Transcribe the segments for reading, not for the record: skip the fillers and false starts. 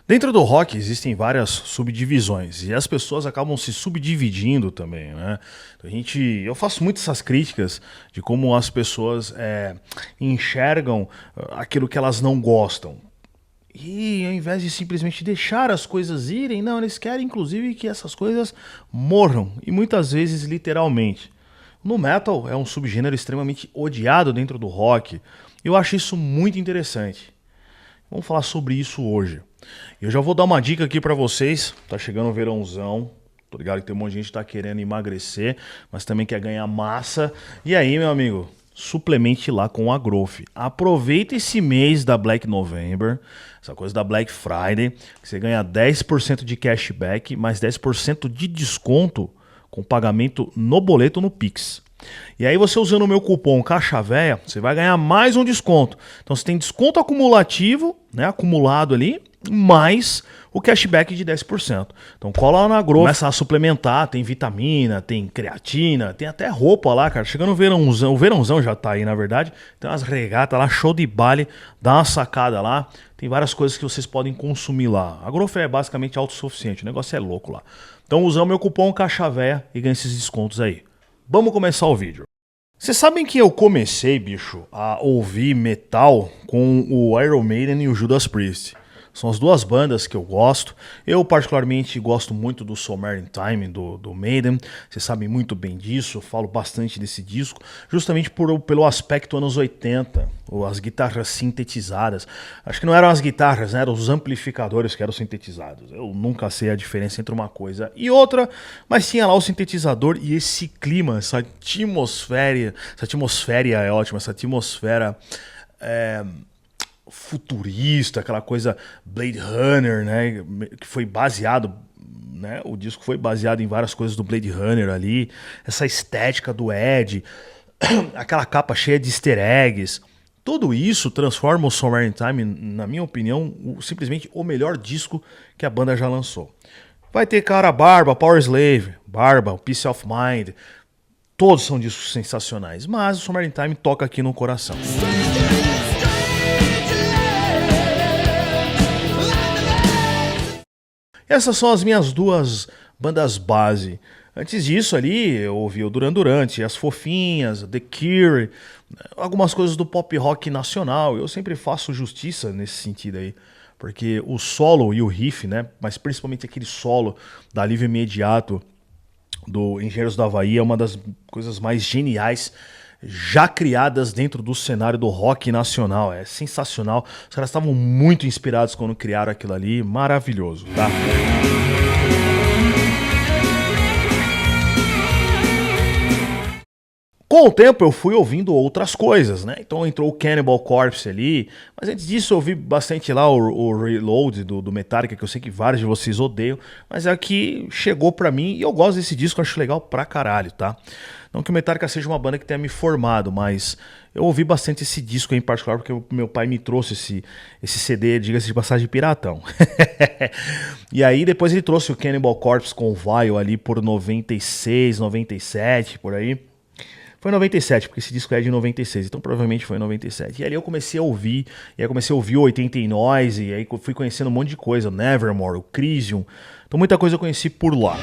Dentro do rock existem várias subdivisões e as pessoas acabam se subdividindo também, né? Eu faço muito essas críticas de como as pessoas enxergam aquilo que elas não gostam. E ao invés de simplesmente deixar as coisas irem, não, eles querem inclusive que essas coisas morram, e muitas vezes literalmente. No metal é um subgênero extremamente odiado dentro do rock. Eu acho isso muito interessante. Vamos falar sobre isso hoje. Eu já vou dar uma dica aqui pra vocês. Tá chegando o verãozão. Tô ligado que tem um monte de gente que tá querendo emagrecer, mas também quer ganhar massa. E aí, meu amigo, suplemente lá com a Growth. Aproveita esse mês da Black November, essa coisa da Black Friday, que você ganha 10% de cashback, mais 10% de desconto com pagamento no boleto no Pix. E aí você usando o meu cupom CAIXAVEIA, você vai ganhar mais um desconto. Então você tem desconto acumulativo, né, acumulado ali, mais o cashback de 10%. Então cola lá na Growth, começa a suplementar, tem vitamina, tem creatina, tem até roupa lá, cara. Chegando o verãozão já tá aí, na verdade. Tem umas regatas lá, show de baile, dá uma sacada lá. Tem várias coisas que vocês podem consumir lá. A Growth é basicamente autossuficiente, o negócio é louco lá. Então usa o meu cupom CAIXAVEIA e ganha esses descontos aí. Vamos começar o vídeo. Vocês sabem que eu comecei, bicho, a ouvir metal com o Iron Maiden e o Judas Priest. São as duas bandas que eu gosto. Eu particularmente gosto muito do Somewhere in Time, do Maiden. Vocês sabem muito bem disso, eu falo bastante desse disco. Justamente pelo aspecto anos 80, ou as guitarras sintetizadas. Acho que não eram as guitarras, né? Eram os amplificadores que eram sintetizados. Eu nunca sei a diferença entre uma coisa e outra, mas tinha lá o sintetizador e esse clima, essa atmosfera é ótima, essa atmosfera futurista, aquela coisa Blade Runner, né, que foi baseado, né, o disco foi baseado em várias coisas do Blade Runner ali, essa estética do Ed, aquela capa cheia de easter eggs, tudo isso transforma o Somewhere in Time, na minha opinião, simplesmente o melhor disco que a banda já lançou. Vai ter cara Barba, Powerslave, Barba, Peace of Mind, todos são discos sensacionais, mas o Somewhere in Time toca aqui no coração. Essas são as minhas duas bandas base. Antes disso ali, eu ouvi o Duran Duran, As Fofinhas, The Cure, algumas coisas do pop rock nacional. Eu sempre faço justiça nesse sentido aí, porque o solo e o riff, né, mas principalmente aquele solo da Alívio Imediato do Engenheiros do Havaí é uma das coisas mais geniais já criadas dentro do cenário do rock nacional. É sensacional. Os caras estavam muito inspirados quando criaram aquilo ali. Maravilhoso, tá? Com o tempo eu fui ouvindo outras coisas, né? Então entrou o Cannibal Corpse ali, mas antes disso eu ouvi bastante lá o Reload do Metallica, que eu sei que vários de vocês odeiam, mas é que chegou pra mim e eu gosto desse disco, acho legal pra caralho, tá? Não que o Metallica seja uma banda que tenha me formado, mas eu ouvi bastante esse disco em particular porque o meu pai me trouxe esse CD, diga-se de passagem, piratão. E aí depois ele trouxe o Cannibal Corpse com o Vile ali por 96, 97, por aí. Foi em 97, porque esse disco é de 96, então provavelmente foi em 97. E ali eu comecei a ouvir, e aí comecei a ouvir o 80 e Noise, e aí fui conhecendo um monte de coisa, o Nevermore, o Crisium. Então muita coisa eu conheci por lá.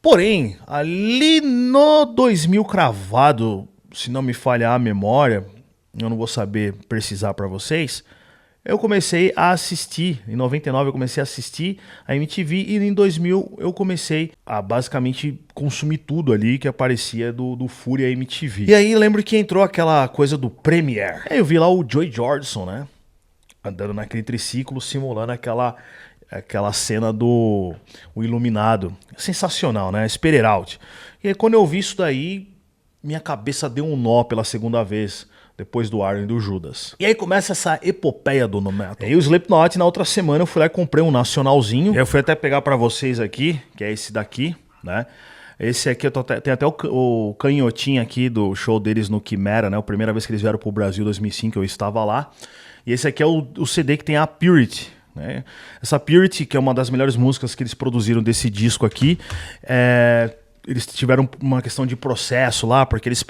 Porém, ali no 2000 cravado, se não me falhar a memória, eu não vou saber precisar pra vocês, eu comecei a assistir, em 99 eu comecei a assistir a MTV e em 2000 eu comecei a basicamente consumir tudo ali que aparecia do Fúria MTV. E aí lembro que entrou aquela coisa do Premiere. Aí eu vi lá o Joey Jordison, né, andando naquele triciclo simulando aquela cena do o Iluminado. Sensacional, né, Spit It Out. E aí quando eu vi isso daí, minha cabeça deu um nó pela segunda vez. Depois do Iron e do Judas. E aí começa essa epopeia do no metal. E aí o Slipknot, na outra semana, eu fui lá e comprei um nacionalzinho. E aí eu fui até pegar pra vocês aqui, que é esse daqui, né? Esse aqui, tem até o canhotinho aqui do show deles no Quimera, né? A primeira vez que eles vieram pro Brasil, 2005, eu estava lá. E esse aqui é o CD que tem a Purity, né? Essa Purity, que é uma das melhores músicas que eles produziram desse disco aqui, eles tiveram uma questão de processo lá, porque eles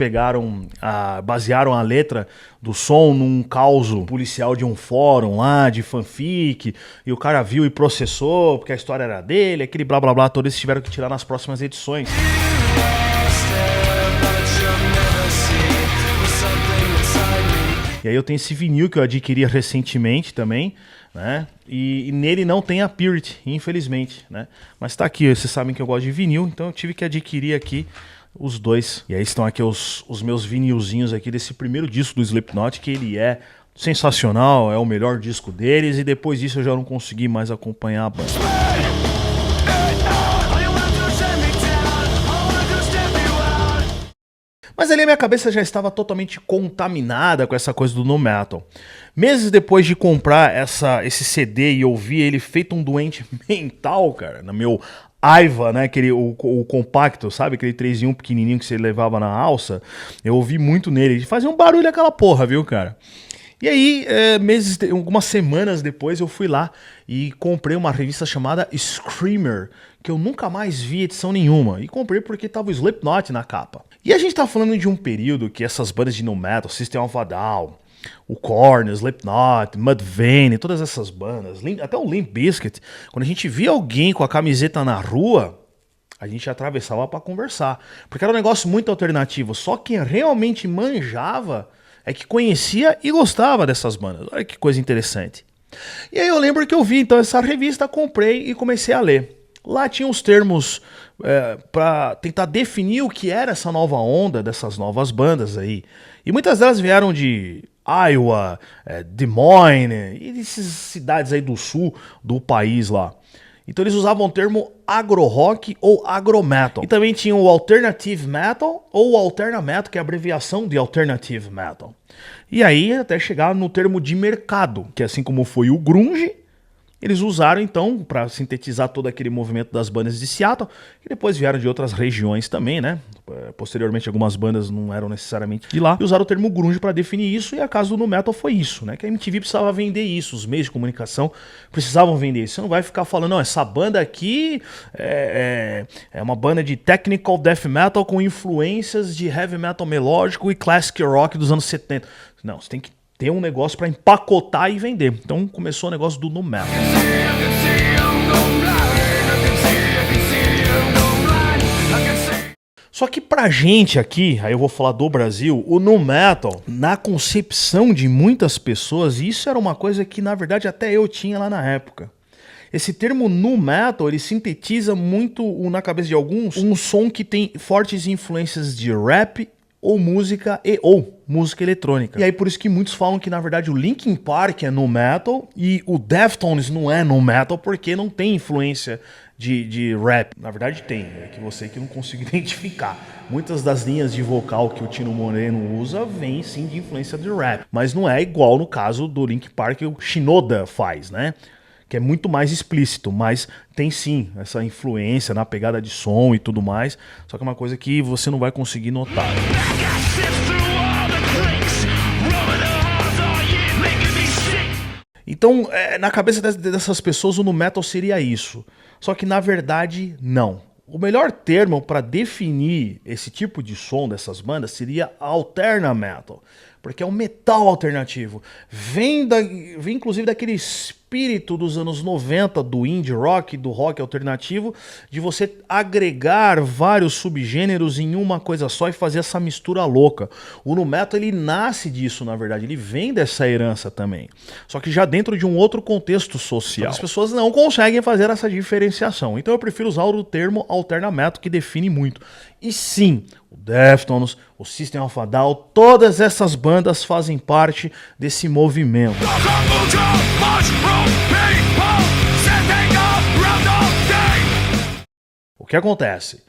basearam a letra do som num causo policial de um fórum lá, de fanfic, e o cara viu e processou, porque a história era dele, aquele blá blá blá, todos eles tiveram que tirar nas próximas edições. E aí eu tenho esse vinil que eu adquiri recentemente também, né? E nele não tem a Purity, infelizmente, né? Mas tá aqui, vocês sabem que eu gosto de vinil, então eu tive que adquirir aqui os dois. E aí estão aqui os meus vinilzinhos aqui desse primeiro disco do Slipknot, que ele é sensacional, é o melhor disco deles, e depois disso eu já não consegui mais acompanhar a banda. Mas ali a minha cabeça já estava totalmente contaminada com essa coisa do nu metal. Meses depois de comprar esse CD e ouvir ele feito um doente mental, cara, no meu Aiva, né, o compacto, sabe, aquele 3 em 1 pequenininho que você levava na alça, eu ouvi muito nele, fazia um barulho aquela porra, viu, cara? E aí, algumas semanas depois, eu fui lá e comprei uma revista chamada Screamer, que eu nunca mais vi edição nenhuma. E comprei porque tava o Slipknot na capa. E a gente tá falando de um período que essas bandas de nu metal, System of a Down, o Korn, Slipknot, Mudvayne, todas essas bandas, até o Limp Bizkit, quando a gente via alguém com a camiseta na rua, a gente atravessava pra conversar. Porque era um negócio muito alternativo. Só quem realmente manjava é que conhecia e gostava dessas bandas. Olha que coisa interessante. E aí eu lembro que eu vi então essa revista, comprei e comecei a ler. Lá tinha os termos para tentar definir o que era essa nova onda dessas novas bandas aí. E muitas delas vieram de Iowa, Des Moines e dessas cidades aí do sul do país lá. Então eles usavam o termo agro-rock ou agro-metal. E também tinham o alternative metal ou o alterna metal, que é a abreviação de alternative metal. E aí até chegar no termo de mercado, que assim como foi o grunge, eles usaram então para sintetizar todo aquele movimento das bandas de Seattle, que depois vieram de outras regiões também, né? Posteriormente algumas bandas não eram necessariamente de lá, e usaram o termo grunge para definir isso, e a casa do nu metal foi isso, né? Que a MTV precisava vender isso, os meios de comunicação precisavam vender isso. Você não vai ficar falando, não, essa banda aqui é uma banda de technical death metal com influências de heavy metal melódico e classic rock dos anos 70. Não, você tem que ter um negócio para empacotar e vender. Então começou o negócio do nu metal. Só que pra gente aqui, aí eu vou falar do Brasil, o nu metal, na concepção de muitas pessoas, isso era uma coisa que na verdade até eu tinha lá na época. Esse termo nu metal, ele sintetiza muito na cabeça de alguns um som que tem fortes influências de rap ou música ou música eletrônica. E aí por isso que muitos falam que na verdade o Linkin Park é nu metal e o Deftones não é nu metal porque não tem influência de rap. Na verdade tem, é que você que não consigo identificar. Muitas das linhas de vocal que o Tino Moreno usa vêm sim de influência de rap, mas não é igual no caso do Linkin Park que o Shinoda faz, né? Que é muito mais explícito, mas tem sim essa influência na pegada de som e tudo mais, só que é uma coisa que você não vai conseguir notar. Então, na cabeça dessas pessoas, o nu metal seria isso. Só que, na verdade, não. O melhor termo para definir esse tipo de som dessas bandas seria alterna metal. Porque é um metal alternativo. Vem inclusive daquele espírito dos anos 90, do indie rock, do rock alternativo, de você agregar vários subgêneros em uma coisa só e fazer essa mistura louca. O nu metal, ele nasce disso, na verdade, ele vem dessa herança também. Só que já dentro de um outro contexto social. As pessoas não conseguem fazer essa diferenciação. Então eu prefiro usar o termo alterna metal, que define muito. E sim, o Deftones, o System of a Down, todas essas bandas fazem parte desse movimento. O que acontece?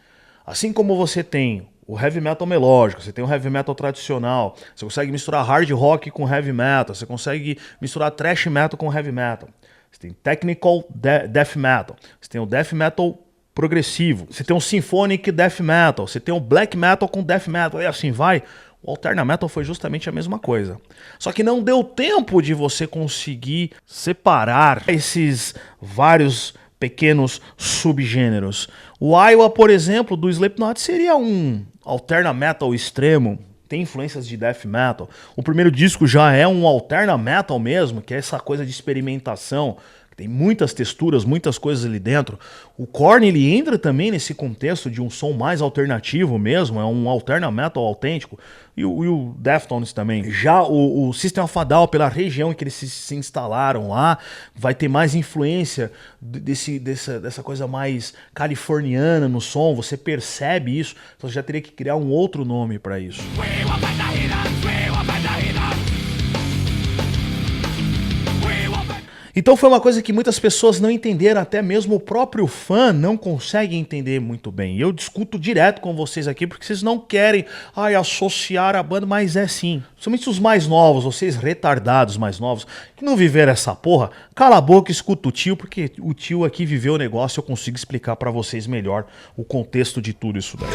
Assim como você tem o heavy metal melódico, você tem o heavy metal tradicional, você consegue misturar hard rock com heavy metal, você consegue misturar thrash metal com heavy metal, você tem technical death metal, você tem o death metal progressivo, você tem um symphonic death metal, você tem o black metal com death metal, e assim vai. O alterna metal foi justamente a mesma coisa. Só que não deu tempo de você conseguir separar esses vários pequenos subgêneros. O Iowa, por exemplo, do Slipknot seria um alterna metal extremo, tem influências de death metal. O primeiro disco já é um alterna metal mesmo, que é essa coisa de experimentação, tem muitas texturas, muitas coisas ali dentro. O Korn, ele entra também nesse contexto de um som mais alternativo mesmo, é um alterna metal autêntico. E o Deftones também. Já o System of a Down, pela região em que eles se instalaram lá, vai ter mais influência dessa coisa mais californiana no som, você percebe isso, então você já teria que criar um outro nome para isso. Então foi uma coisa que muitas pessoas não entenderam, até mesmo o próprio fã não consegue entender muito bem. E eu discuto direto com vocês aqui, porque vocês não querem associar a banda, mas é sim. Somente os mais novos, vocês retardados mais novos, que não viveram essa porra, cala a boca e escuta o tio, porque o tio aqui viveu o negócio e eu consigo explicar pra vocês melhor o contexto de tudo isso daí.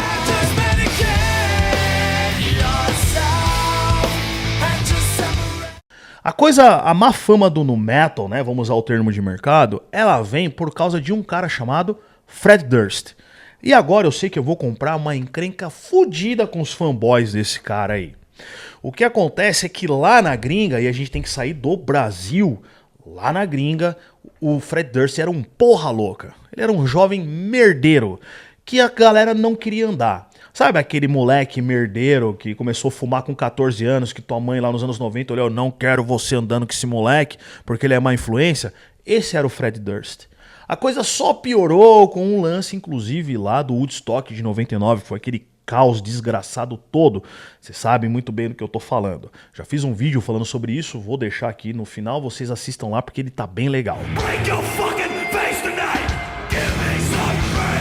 A má fama do nu metal, né, vamos usar o termo de mercado, ela vem por causa de um cara chamado Fred Durst. E agora eu sei que eu vou comprar uma encrenca fodida com os fanboys desse cara aí. O que acontece é que lá na gringa, e a gente tem que sair do Brasil, lá na gringa, o Fred Durst era um porra louca. Ele era um jovem merdeiro, que a galera não queria andar. Sabe aquele moleque merdeiro que começou a fumar com 14 anos, que tua mãe lá nos anos 90 olhou, não quero você andando com esse moleque, porque ele é má influência? Esse era o Fred Durst. A coisa só piorou com um lance, inclusive, lá do Woodstock de 99, que foi aquele caos desgraçado todo. Vocês sabem muito bem do que eu tô falando. Já fiz um vídeo falando sobre isso, vou deixar aqui no final, vocês assistam lá porque ele tá bem legal. Break your fucking face tonight. Give me some break.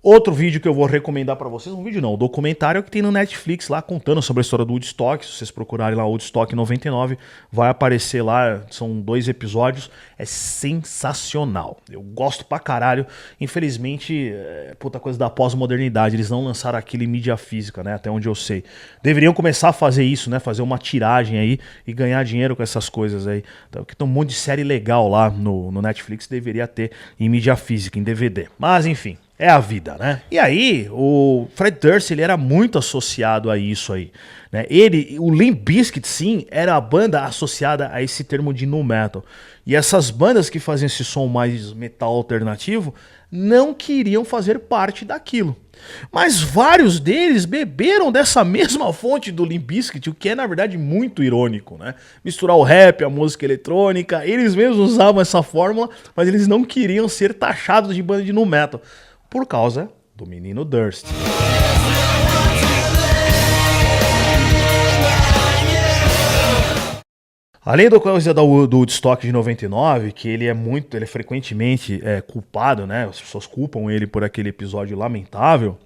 Outro vídeo que eu vou recomendar pra vocês, um vídeo não, um documentário que tem no Netflix lá contando sobre a história do Woodstock. Se vocês procurarem lá Woodstock 99, vai aparecer lá, são 2 episódios, é sensacional. Eu gosto pra caralho. Infelizmente, puta coisa da pós-modernidade, eles não lançaram aquilo em mídia física, né, até onde eu sei. Deveriam começar a fazer isso, né, fazer uma tiragem aí e ganhar dinheiro com essas coisas aí. Então, que tem um monte de série legal lá no Netflix, deveria ter em mídia física, em DVD. Mas enfim. É a vida, né? E aí, o Fred Durst, ele era muito associado a isso aí, né? O Limp Bizkit, sim, era a banda associada a esse termo de nu metal. E essas bandas que faziam esse som mais metal alternativo não queriam fazer parte daquilo. Mas vários deles beberam dessa mesma fonte do Limp Bizkit, o que é, na verdade, muito irônico, né? Misturar o rap, a música eletrônica, eles mesmos usavam essa fórmula, mas eles não queriam ser taxados de banda de nu metal. Por causa do menino Durst. Além da coisa do Woodstock de 99, que ele é frequentemente culpado, né? As pessoas culpam ele por aquele episódio lamentável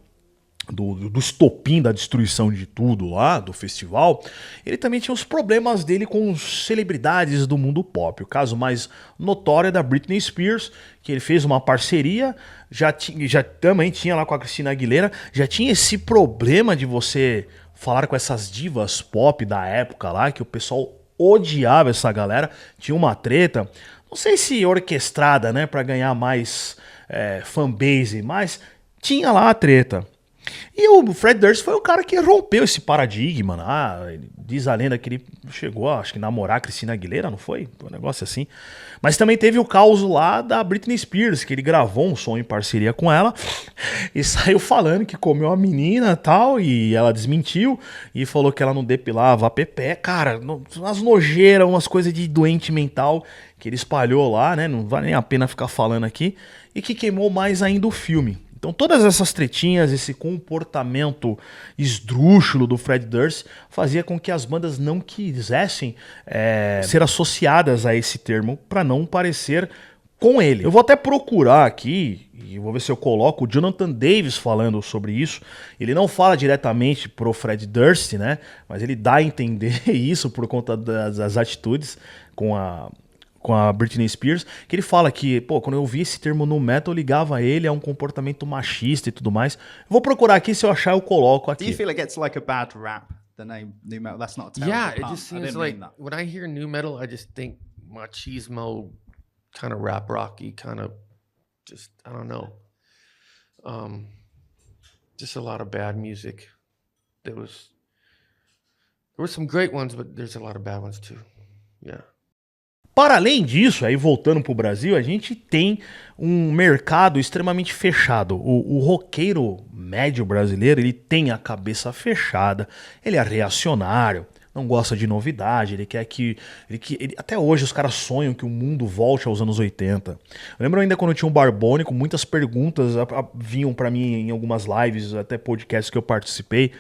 do estopim da destruição de tudo lá, do festival, ele também tinha os problemas dele com celebridades do mundo pop. O caso mais notório é da Britney Spears, que ele fez uma parceria, já também tinha lá com a Christina Aguilera, já tinha esse problema de você falar com essas divas pop da época lá, que o pessoal odiava essa galera, tinha uma treta, não sei se orquestrada, né, pra ganhar mais fanbase, mas tinha lá a treta. E o Fred Durst foi o cara que rompeu esse paradigma, né? Diz a lenda que ele chegou a, acho que, namorar a Christina Aguilera, não foi? Um negócio assim. Mas também teve o caos lá da Britney Spears, que ele gravou um som em parceria com ela e saiu falando que comeu a menina e tal, e ela desmentiu e falou que ela não depilava a pepé. Cara, umas nojeiras, umas coisas de doente mental que ele espalhou lá, né? Não vale nem a pena ficar falando aqui. E que queimou mais ainda o filme. Então todas essas tretinhas, esse comportamento esdrúxulo do Fred Durst fazia com que as bandas não quisessem ser associadas a esse termo para não parecer com ele. Eu vou até procurar aqui e vou ver se eu coloco o Jonathan Davis falando sobre isso. Ele não fala diretamente pro Fred Durst, né? Mas ele dá a entender isso por conta das atitudes com a Britney Spears, que ele fala que, pô, quando eu vi esse termo nu metal, eu ligava ele a um comportamento machista e tudo mais. Vou procurar aqui, se eu achar eu coloco aqui. Do you feel it gets like a bad rap, the name nu metal? That's not a terrible Yeah, it pun. just seems like when I hear nu metal, I just think machismo kind of rap rocky, kind of just, I don't know. Just a lot of bad music. There were some great ones, but there's a lot of bad ones too. Yeah. Para além disso, aí voltando para o Brasil, a gente tem um mercado extremamente fechado. O roqueiro médio brasileiro, ele tem a cabeça fechada, ele é reacionário, não gosta de novidade, ele quer que... até hoje os caras sonham que o mundo volte aos anos 80. Eu lembro ainda quando eu tinha um Barbone, com muitas perguntas vinham para mim em algumas lives, até podcasts que eu participei,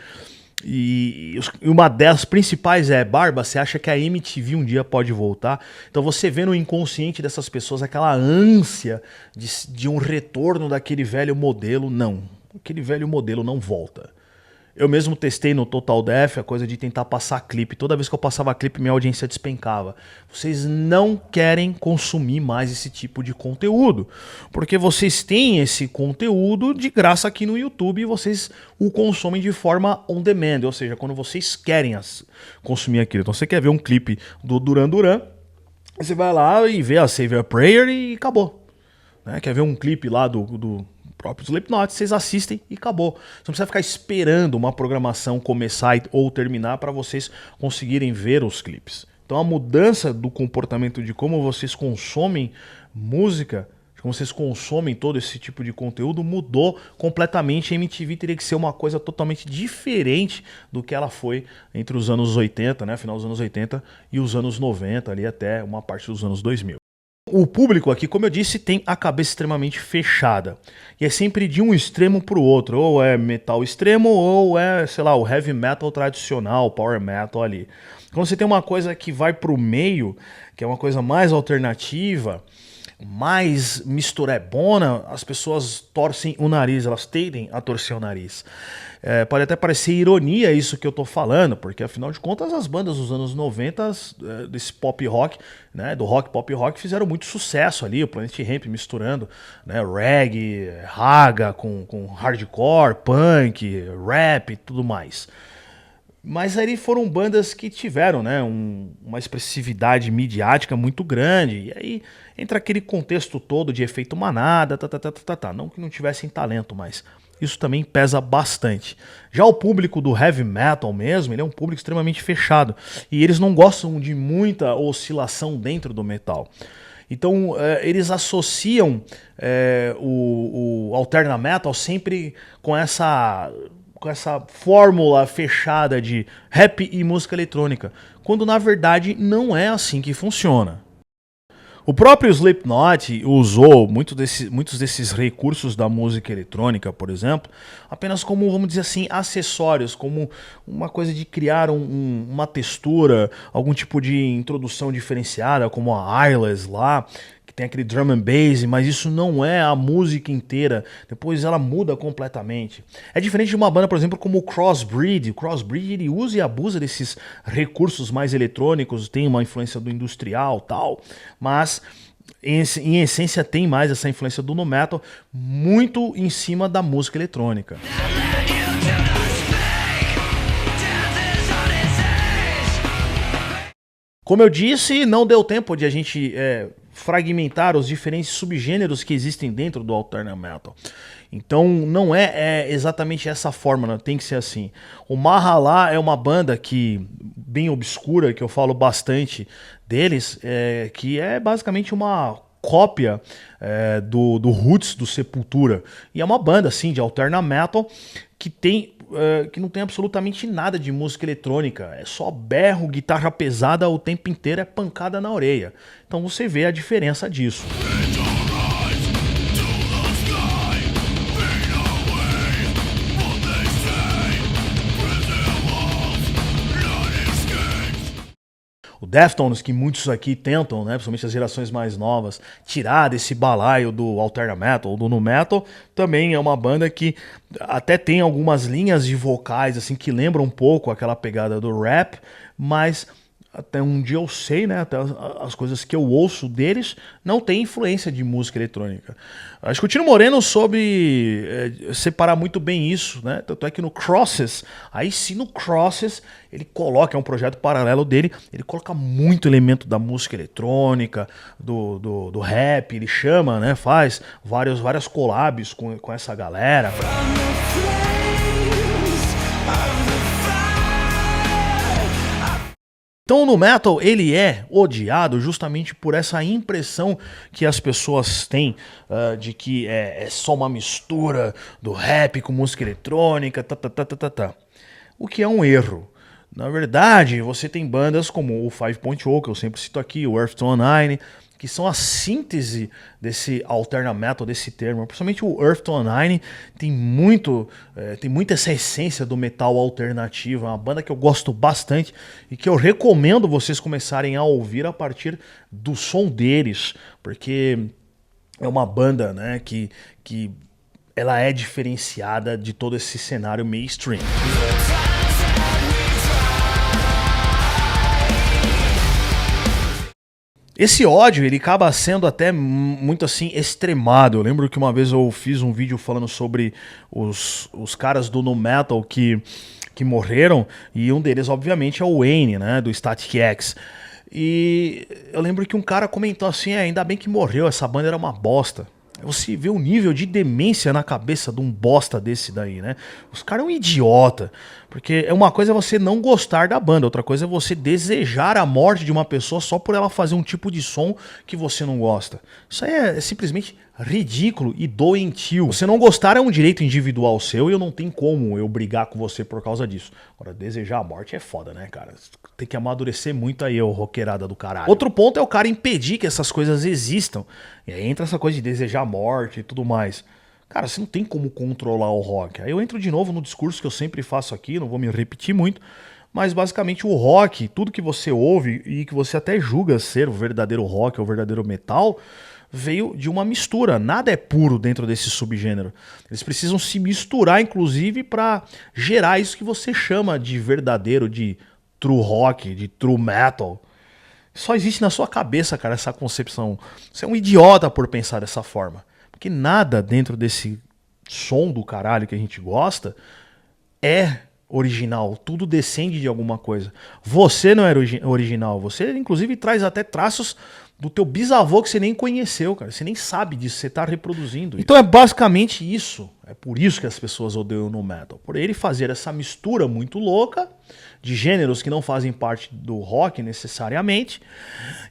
e uma das principais é: Barba, você acha que a MTV um dia pode voltar? Então você vê no inconsciente dessas pessoas aquela ânsia de um retorno daquele velho modelo. Não, aquele velho modelo não volta. Eu mesmo testei no Total Def a coisa de tentar passar clipe. Toda vez que eu passava clipe, minha audiência despencava. Vocês não querem consumir mais esse tipo de conteúdo, porque vocês têm esse conteúdo de graça aqui no YouTube e vocês o consomem de forma on demand, ou seja, quando vocês querem consumir aquilo. Então você quer ver um clipe do Duran Duran, você vai lá e vê a Save a Prayer e acabou. Né? Quer ver um clipe lá do próprio Slipknot, vocês assistem e acabou. Você não precisa ficar esperando uma programação começar ou terminar para vocês conseguirem ver os clipes. Então a mudança do comportamento de como vocês consomem música, de como vocês consomem todo esse tipo de conteúdo, mudou completamente. A MTV teria que ser uma coisa totalmente diferente do que ela foi entre os anos 80, né, final dos anos 80 e os anos 90, ali até uma parte dos anos 2000. O público aqui, como eu disse, tem a cabeça extremamente fechada. E é sempre de um extremo para o outro. Ou é metal extremo, ou é, sei lá, o heavy metal tradicional, power metal ali. Quando você tem uma coisa que vai para o meio, que é uma coisa mais alternativa, mais misturebona, as pessoas torcem o nariz, elas tendem a torcer o nariz. Pode até parecer ironia isso que eu tô falando, porque afinal de contas as bandas dos anos 90, desse pop rock, né, do rock pop rock, fizeram muito sucesso ali, o Planet Hemp misturando, né, reggae, raga com hardcore, punk, rap e tudo mais. Mas aí foram bandas que tiveram, né, uma expressividade midiática muito grande. E aí entra aquele contexto todo de efeito manada, não que não tivessem talento, mas isso também pesa bastante. Já o público do heavy metal mesmo, ele é um público extremamente fechado. E eles não gostam de muita oscilação dentro do metal. Então eles associam o Alterna Metal sempre com essa fórmula fechada de rap e música eletrônica, quando na verdade não é assim que funciona. O próprio Slipknot usou muitos desses recursos da música eletrônica, por exemplo, apenas como, vamos dizer assim, acessórios, como uma coisa de criar uma textura, algum tipo de introdução diferenciada, como a Eyeless lá, que tem aquele drum and bass, mas isso não é a música inteira. Depois ela muda completamente. É diferente de uma banda, por exemplo, como o Crossbreed. O Crossbreed, ele usa e abusa desses recursos mais eletrônicos, tem uma influência do industrial e tal, mas em essência tem mais essa influência do nu metal, muito em cima da música eletrônica. Como eu disse, não deu tempo de a gente fragmentar os diferentes subgêneros que existem dentro do Alterna Metal. Então não é exatamente essa fórmula, tem que ser assim. O Mahallah é uma banda bem obscura, que eu falo bastante deles, que é basicamente uma cópia do Roots, do Sepultura. E é uma banda assim de Alterna Metal que não tem absolutamente nada de música eletrônica, é só berro, guitarra pesada o tempo inteiro, é pancada na orelha. Então você vê a diferença disso. O Deftones, que muitos aqui tentam, né, principalmente as gerações mais novas, tirar desse balaio do Alterna Metal ou do Nu Metal, também é uma banda que até tem algumas linhas de vocais assim que lembram um pouco aquela pegada do rap, mas até onde eu sei, né, até as coisas que eu ouço deles, não tem influência de música eletrônica. Acho que o Tino Moreno soube separar muito bem isso, né? Tanto é que no Crosses, aí sim no Crosses, ele coloca, é um projeto paralelo dele, ele coloca muito elemento da música eletrônica, do rap, ele chama, né, faz várias collabs com essa galera. Então o nu metal, ele é odiado justamente por essa impressão que as pessoas têm de que é só uma mistura do rap com música eletrônica, o que é um erro. Na verdade, você tem bandas como o 5.0, que eu sempre cito aqui, o Earth to Nine, que são a síntese desse alterna metal, desse termo. Principalmente o Earth to Nine tem muita essa essência do metal alternativo. É uma banda que eu gosto bastante e que eu recomendo vocês começarem a ouvir a partir do som deles, porque é uma banda, né, que ela é diferenciada de todo esse cenário mainstream. Esse ódio, ele acaba sendo até muito assim extremado. Eu lembro que uma vez eu fiz um vídeo falando sobre os caras do nu metal que morreram, e um deles obviamente é o Wayne, né, do Static X. E eu lembro que um cara comentou assim: ainda bem que morreu, essa banda era uma bosta. Você vê o nível de demência na cabeça de um bosta desse daí, né? Os caras é um idiota. Porque é uma coisa você não gostar da banda, outra coisa é você desejar a morte de uma pessoa só por ela fazer um tipo de som que você não gosta. Isso aí é simplesmente ridículo e doentio. Você não gostar é um direito individual seu e eu não tenho como eu brigar com você por causa disso. Agora, desejar a morte é foda, né, cara? Tem que amadurecer muito aí, ô roqueirada do caralho. Outro ponto é o cara impedir que essas coisas existam. E aí entra essa coisa de desejar a morte e tudo mais. Cara, você não tem como controlar o rock. Aí eu entro de novo no discurso que eu sempre faço aqui, não vou me repetir muito, mas basicamente o rock, tudo que você ouve e que você até julga ser o verdadeiro rock ou o verdadeiro metal, veio de uma mistura. Nada é puro dentro desse subgênero. Eles precisam se misturar, inclusive, para gerar isso que você chama de verdadeiro, de true rock, de true metal. Só existe na sua cabeça, cara, essa concepção. Você é um idiota por pensar dessa forma. Porque nada dentro desse som do caralho que a gente gosta é original. Tudo descende de alguma coisa. Você não é original. Você, inclusive, traz até traços do teu bisavô que você nem conheceu, cara. Você nem sabe disso, você tá reproduzindo. Então é basicamente isso. É por isso que as pessoas odeiam o nu metal. Por ele fazer essa mistura muito louca de gêneros que não fazem parte do rock necessariamente.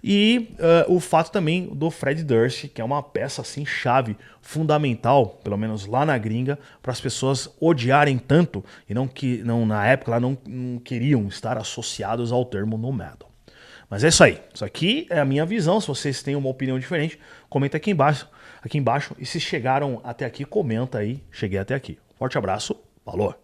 E o fato também do Fred Durst, que é uma peça assim chave, fundamental, pelo menos lá na gringa, para as pessoas odiarem tanto e não na época lá não queriam estar associados ao termo nu metal. Mas é isso aí. Isso aqui é a minha visão. Se vocês têm uma opinião diferente, comenta aqui embaixo. E se chegaram até aqui, comenta aí. Cheguei até aqui. Forte abraço. Falou!